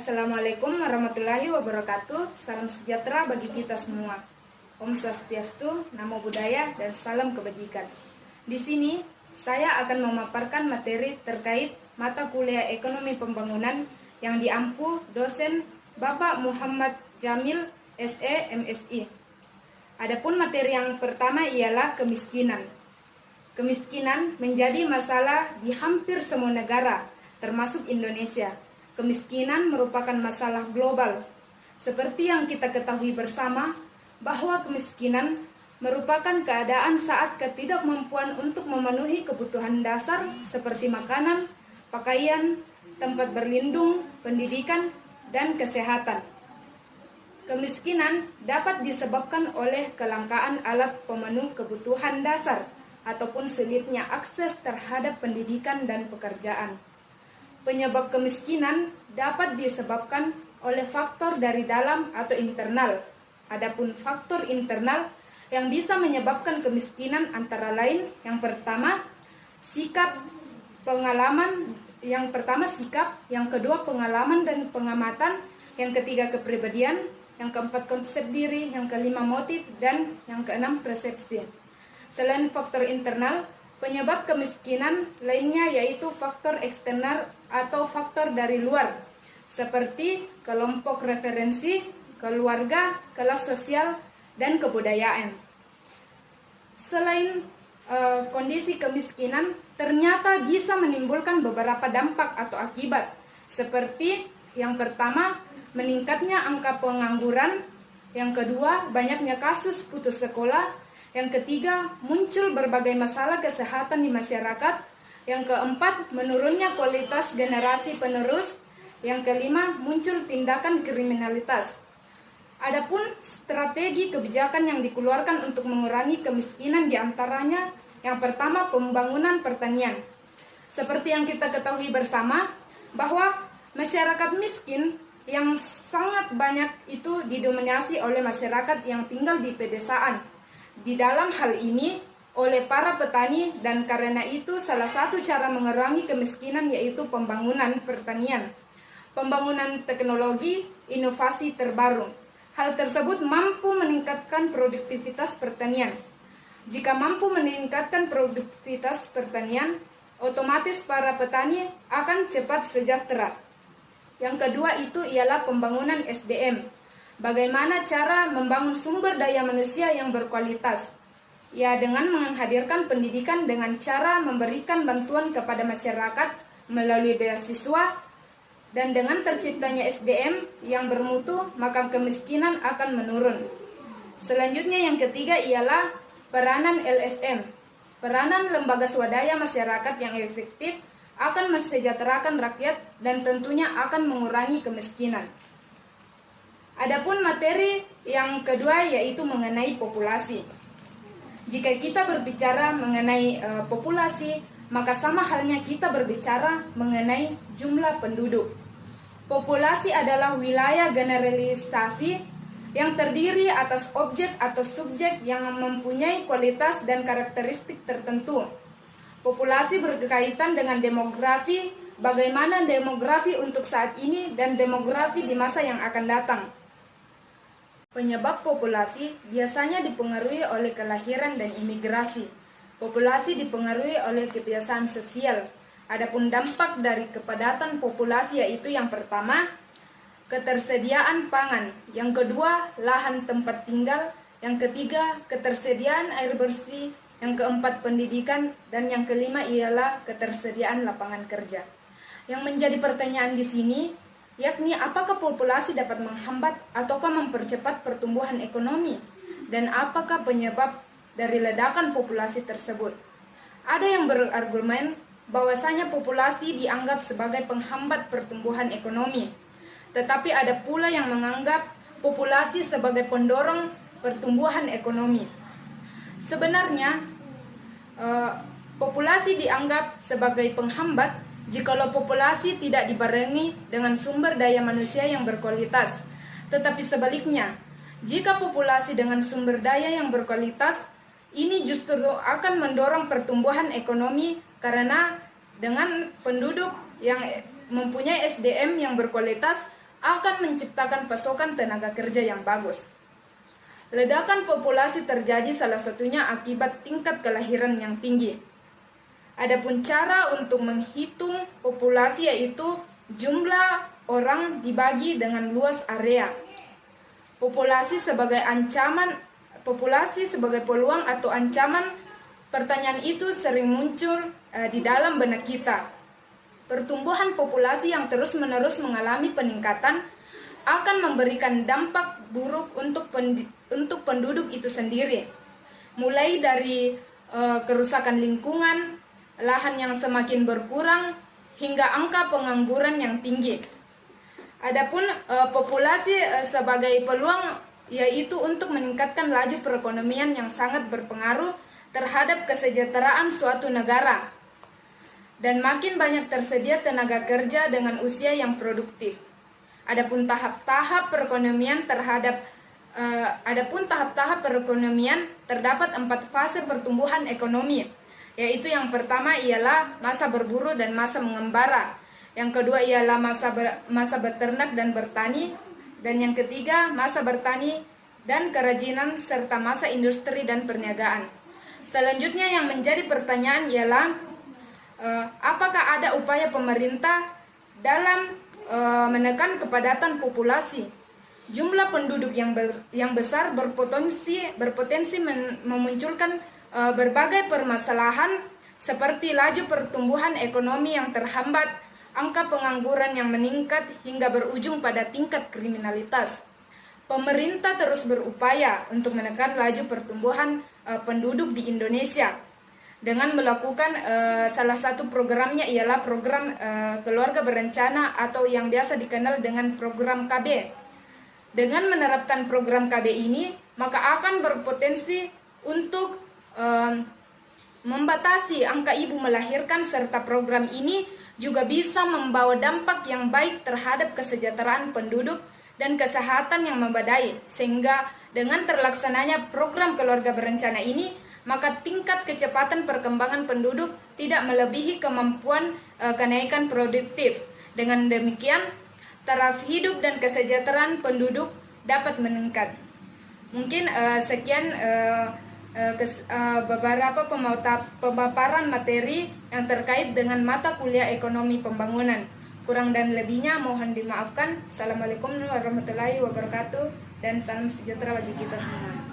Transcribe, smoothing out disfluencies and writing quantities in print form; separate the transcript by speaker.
Speaker 1: Assalamualaikum warahmatullahi wabarakatuh. Salam sejahtera bagi kita semua. Om Swastiastu, Namo Buddhaya, dan salam kebajikan. Di sini saya akan memaparkan materi terkait mata kuliah Ekonomi Pembangunan yang diampu dosen Bapak Muhammad Jamil, SE, MSI. Adapun materi yang pertama ialah kemiskinan. Kemiskinan menjadi masalah di hampir semua negara, termasuk Indonesia. Kemiskinan merupakan masalah global. Seperti yang kita ketahui bersama, bahwa kemiskinan merupakan keadaan saat ketidakmampuan untuk memenuhi kebutuhan dasar seperti makanan, pakaian, tempat berlindung, pendidikan, dan kesehatan. Kemiskinan dapat disebabkan oleh kelangkaan alat pemenuh kebutuhan dasar ataupun sulitnya akses terhadap pendidikan dan pekerjaan. Penyebab kemiskinan dapat disebabkan oleh faktor dari dalam atau internal. Adapun faktor internal yang bisa menyebabkan kemiskinan antara lain yang pertama sikap, yang kedua pengalaman dan pengamatan, yang ketiga kepribadian, yang keempat konsep diri, yang kelima motif, dan yang keenam persepsi. Selain faktor internal, penyebab kemiskinan lainnya yaitu faktor eksternal atau faktor dari luar, seperti kelompok referensi, keluarga, kelas sosial, dan kebudayaan. Selain kondisi kemiskinan, ternyata bisa menimbulkan beberapa dampak atau akibat, seperti yang pertama, meningkatnya angka pengangguran, yang kedua, banyaknya kasus putus sekolah, yang ketiga, muncul berbagai masalah kesehatan di masyarakat, yang keempat, menurunnya kualitas generasi penerus, yang kelima, muncul tindakan kriminalitas. Adapun strategi kebijakan yang dikeluarkan untuk mengurangi kemiskinan diantaranya, yang pertama, pembangunan pertanian. Seperti yang kita ketahui bersama, bahwa masyarakat miskin yang sangat banyak itu didominasi oleh masyarakat yang tinggal di pedesaan. Di dalam hal ini, oleh para petani, dan karena itu salah satu cara mengurangi kemiskinan yaitu pembangunan pertanian, pembangunan teknologi, inovasi terbaru. Hal tersebut mampu meningkatkan produktivitas pertanian. Jika mampu meningkatkan produktivitas pertanian, otomatis para petani akan cepat sejahtera. Yang kedua itu ialah pembangunan SDM. Bagaimana cara membangun sumber daya manusia yang berkualitas? Ya, dengan menghadirkan pendidikan dengan cara memberikan bantuan kepada masyarakat melalui beasiswa, dan dengan terciptanya SDM yang bermutu, maka kemiskinan akan menurun. Selanjutnya yang ketiga ialah peranan LSM. Peranan lembaga swadaya masyarakat yang efektif akan mensejahterakan rakyat dan tentunya akan mengurangi kemiskinan. Adapun materi yang kedua yaitu mengenai populasi. Jika kita berbicara mengenai populasi, maka sama halnya kita berbicara mengenai jumlah penduduk. Populasi adalah wilayah generalisasi yang terdiri atas objek atau subjek yang mempunyai kualitas dan karakteristik tertentu. Populasi berkaitan dengan demografi, bagaimana demografi untuk saat ini dan demografi di masa yang akan datang. Penyebab populasi biasanya dipengaruhi oleh kelahiran dan imigrasi. Populasi dipengaruhi oleh kebiasaan sosial. Adapun dampak dari kepadatan populasi yaitu yang pertama, ketersediaan pangan, yang kedua, lahan tempat tinggal, yang ketiga, ketersediaan air bersih, yang keempat, pendidikan, dan yang kelima ialah ketersediaan lapangan kerja. Yang menjadi pertanyaan di sini, yakni apakah populasi dapat menghambat ataukah mempercepat pertumbuhan ekonomi, dan apakah penyebab dari ledakan populasi tersebut? Ada yang berargumen bahwasanya populasi dianggap sebagai penghambat pertumbuhan ekonomi, tetapi ada pula yang menganggap populasi sebagai pendorong pertumbuhan ekonomi. Sebenarnya, populasi dianggap sebagai penghambat jikalau populasi tidak dibarengi dengan sumber daya manusia yang berkualitas. Tetapi sebaliknya, jika populasi dengan sumber daya yang berkualitas, ini justru akan mendorong pertumbuhan ekonomi karena dengan penduduk yang mempunyai SDM yang berkualitas, akan menciptakan pasokan tenaga kerja yang bagus. Ledakan populasi terjadi salah satunya akibat tingkat kelahiran yang tinggi. Adapun cara untuk menghitung populasi yaitu jumlah orang dibagi dengan luas area. Populasi sebagai peluang atau ancaman, pertanyaan itu sering muncul di dalam benak kita. Pertumbuhan populasi yang terus-menerus mengalami peningkatan akan memberikan dampak buruk untuk penduduk itu sendiri. Mulai dari kerusakan lingkungan, lahan yang semakin berkurang, hingga angka pengangguran yang tinggi. Adapun populasi sebagai peluang yaitu untuk meningkatkan laju perekonomian yang sangat berpengaruh terhadap kesejahteraan suatu negara. Dan makin banyak tersedia tenaga kerja dengan usia yang produktif. Adapun tahap-tahap perekonomian terdapat 4 fase pertumbuhan ekonomi, yaitu yang pertama ialah masa berburu dan masa mengembara, yang kedua ialah masa beternak dan bertani, dan yang ketiga masa bertani dan kerajinan serta masa industri dan perniagaan. Selanjutnya yang menjadi pertanyaan ialah apakah ada upaya pemerintah dalam menekan kepadatan populasi? Jumlah penduduk yang besar berpotensi memunculkan berbagai permasalahan seperti laju pertumbuhan ekonomi yang terhambat, angka pengangguran yang meningkat hingga berujung pada tingkat kriminalitas. Pemerintah terus berupaya untuk menekan laju pertumbuhan penduduk di Indonesia dengan melakukan salah satu programnya ialah program keluarga berencana atau yang biasa dikenal dengan program KB. Dengan menerapkan program KB ini, maka akan berpotensi untuk membatasi angka ibu melahirkan, serta program ini juga bisa membawa dampak yang baik terhadap kesejahteraan penduduk dan kesehatan yang memadai, sehingga dengan terlaksananya program keluarga berencana ini, maka tingkat kecepatan perkembangan penduduk tidak melebihi kemampuan kenaikan produktif. Dengan demikian, taraf hidup dan kesejahteraan penduduk dapat meningkat. Mungkin sekian beberapa pemaparan materi yang terkait dengan mata kuliah ekonomi pembangunan. Kurang dan lebihnya mohon dimaafkan. Assalamualaikum warahmatullahi wabarakatuh dan salam sejahtera bagi kita semua.